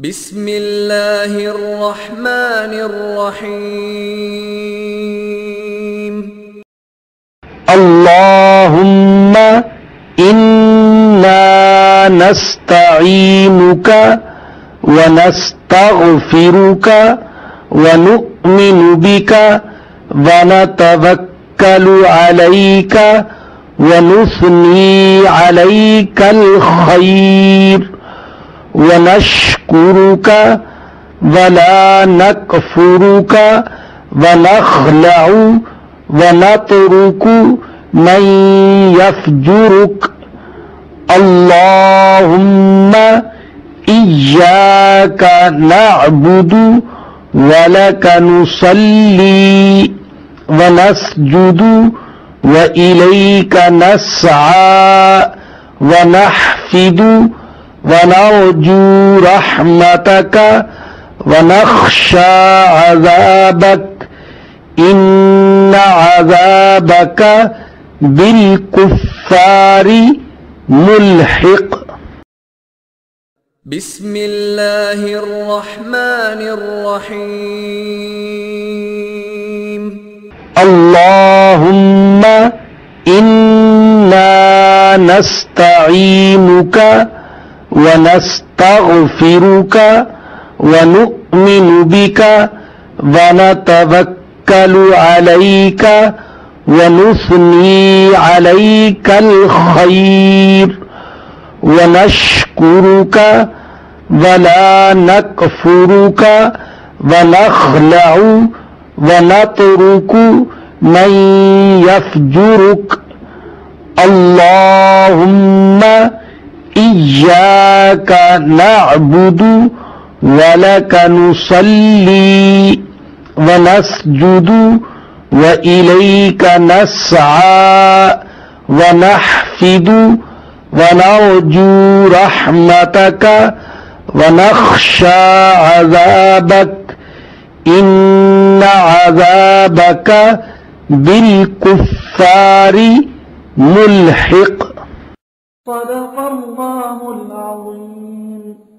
بسم اللہ الرحمن الرحیم اللہم انا نستعینک ونستغفرک ونؤمن بک ونتوکل علیک ونثنی علیک الخیر ونشکرک ولا نکفرک ونخلع ونترک من یفجرک اللہم ایاک نعبد ولک نصلی ونسجد وإلیک نسعى ونحفد ونرجو رحمتك ونخشى عذابك إن عذابك بالكفار ملحق بسم اللہ الرحمن الرحیم اللهم إنا نستعينك ونستغفرك ونؤمن بك ونتوكل عليك ونثني عليك الخير ونشكرك ولا نكفرك ونخلع ونترك من يفجرك اللهم ایاک نعبد ولک نصلی ونسجد وإلیک نسعى ونحفد ونرجو رحمتک ونخشى عذابک ان عذابک بالکفار ملحق صدق اللہ العظیم.